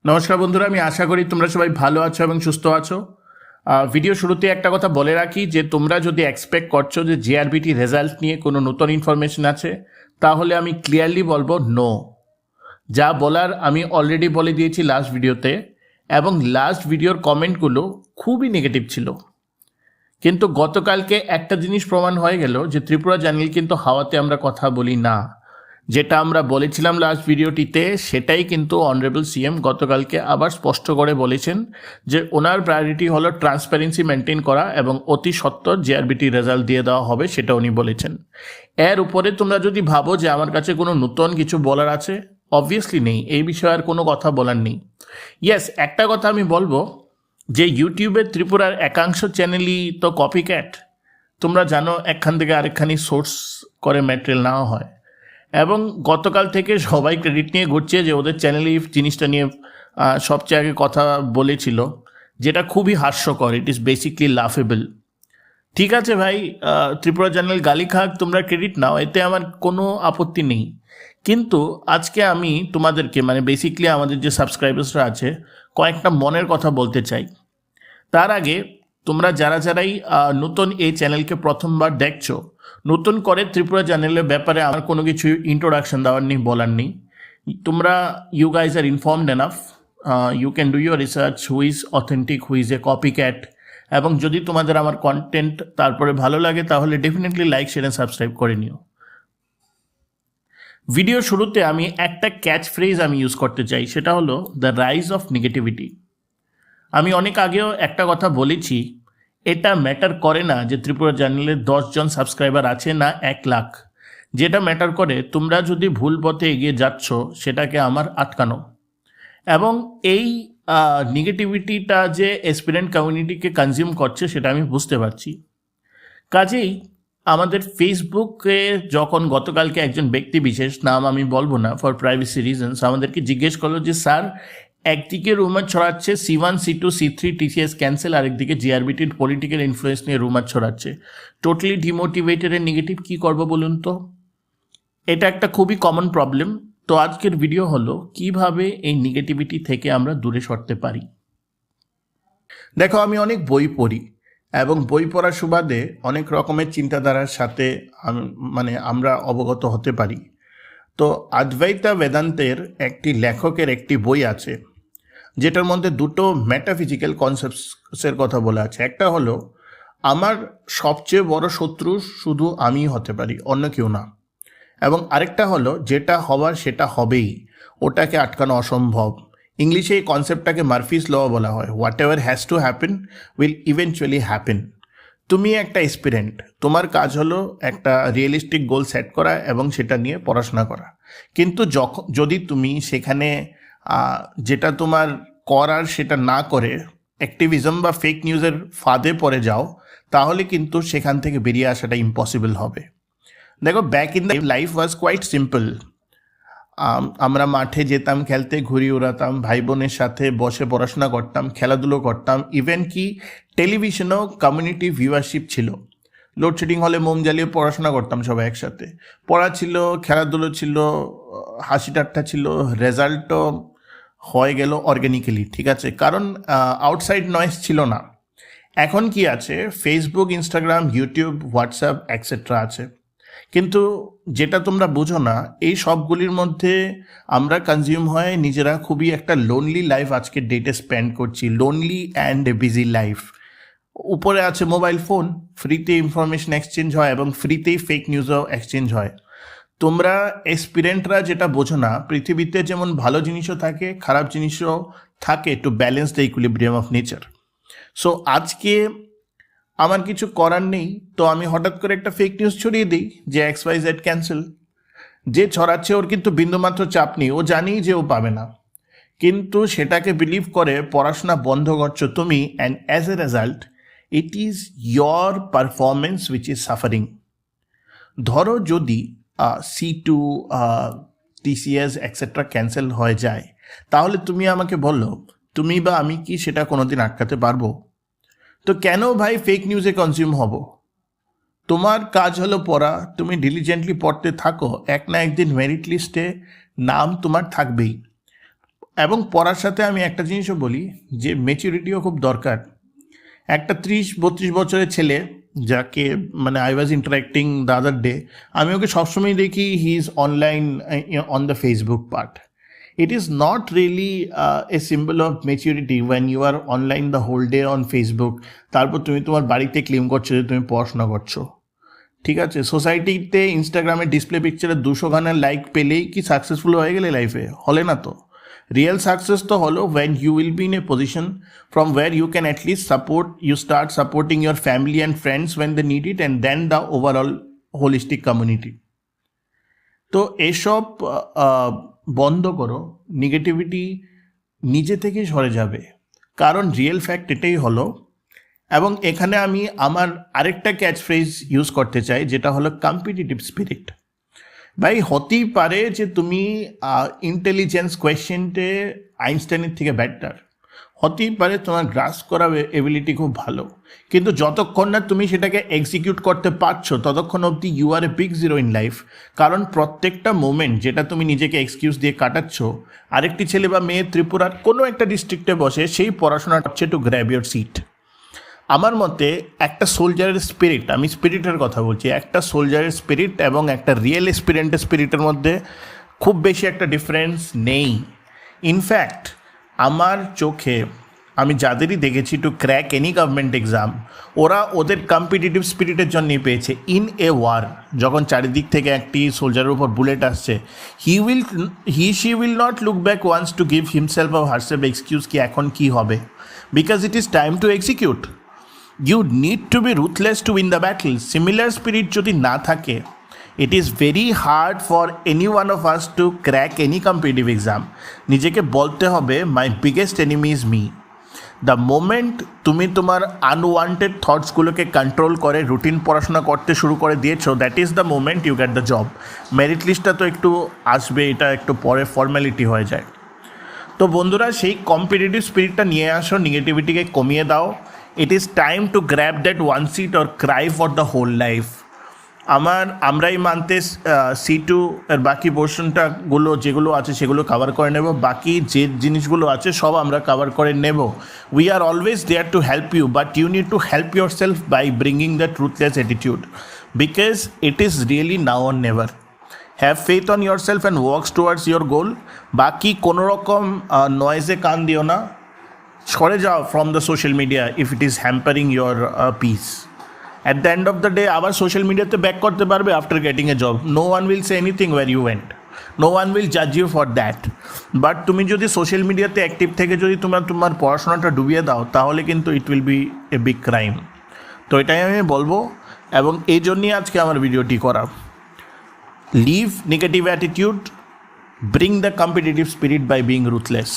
নমস্কার বন্ধুরা, আমি আশা করি তোমরা সবাই ভালো আছো এবং সুস্থ আছো। ভিডিও শুরুতে একটা কথা বলে রাখি যে তোমরা যদি এক্সপেক্ট করছো যে জিআরবিটি রেজাল্ট নিয়ে কোনো নতুন ইনফরমেশন আছে, তাহলে আমি ক্লিয়ারলি বলবো নো। যা বলার আমি অলরেডি বলে দিয়েছি লাস্ট ভিডিওতে, এবং লাস্ট ভিডিওর কমেন্টগুলো খুবই নেগেটিভ ছিল। কিন্তু গতকালকে একটা জিনিস প্রমাণ হয়ে গেল যে ত্রিপুরা চ্যানেল কিন্তু হাওয়াতে আমরা কথা বলি না। যেটা আমরা বলেছিলাম লাস্ট ভিডিওটিতে, সেটাই কিন্তু অনারেবল সিএম গতকালকে আবার স্পষ্ট করে বলেছেন যে ওনার প্রায়োরিটি হলো ট্রান্সপারেন্সি মেনটেন করা এবং অতি সত্বর জিআরবিটি রেজাল্ট দিয়ে দেওয়া হবে, সেটা উনি বলেছেন। এর উপরে তোমরা যদি ভাবো যে আমার কাছে কোনো নতুন কিছু বলার আছে, অবভিয়াসলি নেই, এই বিষয়ে আর কোনো কথা বলার নেই। ইয়েস, একটা কথা আমি বলবো যে ইউটিউবের ত্রিপুরার একাংশ চ্যানেলই তো কপি ক্যাট। তোমরা জানো একখান থেকে আরেকখানি সোর্স করে ম্যাটেরিয়াল নেওয়া হয়, এবং গতকাল থেকে সবাই ক্রেডিট নিয়ে ঘুরছে যে ওদের চ্যানেলে জিনিসটা নিয়ে সবচেয়ে আগে কথা বলেছিল, যেটা খুবই হাস্যকর। It is basically laughable. ঠিক আছে ভাই, ত্রিপুরা চ্যানেল গালি খাক, তোমরা ক্রেডিট নাও, এতে আমার কোনো আপত্তি নেই। কিন্তু আজকে আমি তোমাদেরকে বেসিকলি আমাদের যে সাবস্ক্রাইবার্সরা আছে কয়েকটা মনের কথা বলতে চাই। তার আগে তোমরা যারাই নতুন এই চ্যানেলকে প্রথমবার দেখছো, নতুন করে ত্রিপুরা চ্যানেলের ব্যাপারে আমার কোনো কিছু ইন্ট্রোডাকশন দেওয়ার নেই, বলার নেই। তোমরা you guys are informed enough, you can do your research who is authentic, who is a copy cat. এবং যদি তোমাদের আমার কন্টেন্ট তারপরে ভালো লাগে তাহলে definitely like, share and subscribe করে নিও। ভিডিও শুরুতে আমি একটা ক্যাচ ফ্রেজ আমি ইউজ করতে চাই, সেটা হলো দ্য রাইজ অফ নেগেটিভিটি। আমি অনেক আগেও একটা কথা বলেছি, এটা ম্যাটার করে না যে ত্রিপুরা চ্যানেলে 10 জন সাবস্ক্রাইবার আছে না 1 লাখ। যেটা ম্যাটার করে তোমরা যদি ভুল পথে এগিয়ে যাচ্ছ সেটাকে আমার আটকানো। এবং এই নেগেটিভিটিটা যে এসপিরেন্ট কমিউনিটিকে কনজিউম করছে সেটা আমি বুঝতে পারছি। কাজেই আমাদের ফেসবুকে যখন গতকালকে একজন ব্যক্তি বিশেষ, নাম আমি বলবো না ফর প্রাইভেসি রিজনস, আমাদেরকে জিজ্ঞেস করলো যে স্যার, একদিকে রুমার ছড়াচ্ছে C1, C2, C3 TCS cancel, আরেকদিকে জিআরবিটির পলিটিক্যাল ইনফ্লুয়েন্স নিয়ে রুমার ছড়াচ্ছে, টোটালি ডিমোটিভেটেড এর নেগেটিভ, কী করবো বলুন তো? এটা একটা খুবই কমন প্রবলেম। তো আজকের ভিডিও হলো কিভাবে এই নেগেটিভিটি থেকে আমরা দূরে সরতে পারি। দেখো, আমি অনেক বই পড়ি এবং বই পড়ার সুবাদে অনেক রকমের চিন্তাধারার সাথে আমরা অবগত হতে পারি। তো অদ্বৈতা বেদান্তের একটি লেখকের একটি বই আছে যেটার মধ্যে দুটো মেটাফিজিক্যাল কনসেপ্টসের কথা বলা আছে। একটা হলো আমার সবচেয়ে বড় শত্রু শুধু আমিই হতে পারি, অন্য কেউ না। এবং আরেকটা হলো যেটা হবার সেটা হবেই, ওটাকে আটকানো অসম্ভব। ইংলিশে এই কনসেপ্টটাকে মার্ফিস ল বলা হয়। What ever has to happen will eventually happen. তুমি একটা এসপিরেন্ট, তোমার কাজ হলো একটা রিয়েলিস্টিক গোল সেট করা এবং সেটা নিয়ে পড়াশোনা করা। কিন্তু যদি তুমি সেখানে যেটা তোমার করার সেটা না করে অ্যাক্টিভিজম বা ফেক নিউজের ফাঁদে পড়ে যাও, তাহলে কিন্তু সেখান থেকে বেরিয়ে আসাটা ইম্পসিবল হবে। দেখো, back in the life was quite simple. আমরা মাঠে যেতাম, খেলতে, ঘুরি উড়াতাম, ভাই বোনের সাথে বসে পড়াশোনা করতাম, খেলাধুলো করতাম, ইভেন কি টেলিভিশনেও কমিউনিটি ভিউয়ারশিপ ছিল। লোডশেডিং হলে মোম জ্বালিয়ে পড়াশোনা করতাম সবাই একসাথে। পড়া ছিল, খেলাধুলো ছিল, হাসি ঠাট্টা ছিল, রেজাল্টও হয়ে গেল অর্গ্যানিক্যালি, ঠিক আছে, কারণ আউটসাইড নয়েজ ছিল না। এখন কি আছে? Facebook, Instagram, YouTube, WhatsApp etcetera আছে। কিন্তু যেটা তোমরা বুঝো না, এই সবগুলির মধ্যে আমরা কনজিউম হয় নিজেরা খুবই একটা লোনলি লাইফ আজকের ডেটে স্পেন্ড করছি, লোনলি অ্যান্ড বিজি লাইফ। উপরে আছে মোবাইল ফোন, ফ্রিতে ইনফরমেশন এক্সচেঞ্জ হয় এবং ফ্রিতেই ফেক নিউজও এক্সচেঞ্জ হয়। তোমরা এক্সপিরিয়েন্টরা যেটা বোঝো না, পৃথিবীতে যেমন ভালো জিনিসও থাকে, খারাপ জিনিসও থাকে, to balance the equilibrium of nature. So আজকে আমার কিছু করার নেই, তো আমি হঠাৎ করে একটা ফেক নিউজ ছড়িয়ে দিই যে XYZ ক্যান্সেল। যে ছড়াচ্ছে ওর কিন্তু বিন্দুমাত্র চাপ নেই, ও জানি যে ও পাবে না, কিন্তু সেটাকে বিলিভ করে পড়াশোনা বন্ধ করছো তুমি, and as a result it is your performance which is suffering. ধরো যদি C2, TCS এক্সেট্রা ক্যান্সেল হয়ে যায়, তাহলে তুমি আমাকে বললো, তুমি বা আমি কি সেটা কোনোদিন আটকাতে পারবো? তো কেন ভাই ফেক নিউজে কনজিউম হব? তোমার কাজ হলো পড়া, তুমি ডিলিজেন্টলি পড়তে থাকো, এক না একদিন মেরিট লিস্টে নাম তোমার থাকবেই। এবং পড়ার সাথে আমি একটা জিনিসও বলি যে ম্যাচুরিটিও খুব দরকার। একটা 30-32 বছরের ছেলে যাকে মানে I was interacting the other day, আমি ওকে সবসময় দেখি he is online on the Facebook part. It is not really a symbol of maturity when you are online the whole day on Facebook, তারপর তুমি তোমার বাড়িতে ক্লেম করছো যে তুমি পড়াশোনা করছো। ঠিক আছে, সোসাইটিতে ইনস্টাগ্রামে ডিসপ্লে পিকচারে 200 গানের লাইক পেলেই কি সাকসেসফুল হয়ে গেলে লাইফে? হলে না তো। রিয়েল সাকসেস তো হলো when you will be in a position from where you can at least you start supporting your family and friends when they need it, and then the overall holistic community. তো এসব বন্ধ করো, negativity নিজে থেকেই সরে যাবে, কারণ real fact এটাই হলো। এবং এখানে আমি আমার আরেকটা ক্যাচ ফ্রেজ ইউজ করতে চাই, যেটা হলো কম্পিটিটিভ স্পিরিট। ভাই হতেই পারে যে তুমি ইন্টেলিজেন্স কোয়েশ্চেনটে আইনস্টাইনের থেকে বেটার, হতেই পারে তোমার গ্রাস্প করা এবিলিটি খুব ভালো, কিন্তু যতক্ষণ না তুমি সেটাকে এক্সিকিউট করতে পারছো ততক্ষণ অবধি you are a big zero in life. কারণ প্রত্যেকটা মোমেন্ট যেটা তুমি নিজেকে এক্সকিউজ দিয়ে কাটাচ্ছ, আরেকটি ছেলে বা মেয়ে ত্রিপুরার কোনো একটা ডিস্ট্রিক্টে বসে সেই পড়াশোনা করছে টু গ্র্যাব ইউর সিট। আমার মতে একটা সোলজারের স্পিরিট, আমি স্পিরিটের কথা বলছি, একটা সোলজারের স্পিরিট এবং একটা রিয়েল এক্সপিরিয়েন্টের স্পিরিটের মধ্যে খুব বেশি একটা ডিফারেন্স নেই। ইনফ্যাক্ট আমার চোখে আমি যাদেরই দেখেছি two crack any government exam, ওরা ওদের কম্পিটিটিভ স্পিরিটের জন্যই পেয়েছে। ইন এ ওয়ার, যখন চারিদিক থেকে একটি সোলজারের উপর বুলেট আসছে, she will not look back once to give himself of herself excuse কি এখন কি হবে, because it is time to execute. You need to be ruthless to win the battle. Similar spirit যদি না থাকে, it is very hard for any one of us to crack any competitive exam. নিজেকে বলতে হবে my biggest enemy is me. The moment তুমি তোমার unwanted থটসগুলোকে control করে রুটিন পড়াশোনা করতে শুরু করে দিয়েছো, that is the moment you get the job. Merit লিস্টটা তো একটু আসবে, এটা একটু পরে ফর্ম্যালিটি হয়ে যায়। তো বন্ধুরা, সেই কম্পিটিটিভ স্পিরিটটা নিয়ে আসো, নেগেটিভিটিকে কমিয়ে দাও। It is time to grab that one seat or cry for the whole life. আমরাই মানতে C2 এর বাকি পোর্শনটাগুলো যেগুলো আছে সেগুলো কভার করে নেব, বাকি যে জিনিসগুলো আছে সব আমরা কভার করে নেব। We are always there to help you, but you need to help yourself by bringing that ruthless attitude, because it is really now or never. Have faith on yourself and works towards your goal. বাকি কোনো রকম নয়েজে কান দিও না, সরে যাও from the social media if it is hampering your peace. At the end of the day, আবার সোশ্যাল মিডিয়াতে ব্যাক করতে পারবে after getting a job. No one will say anything where you went, no one will জাজ you for that. But তুমি যদি social মিডিয়াতে active থেকে যদি তোমার পড়াশোনাটা ডুবিয়ে দাও, তাহলে কিন্তু it will B a big crime. তো এটাই আমি বলবো, এবং এই জন্যই আজকে আমার ভিডিওটি করা। Leave negative attitude, bring the competitive spirit by being ruthless.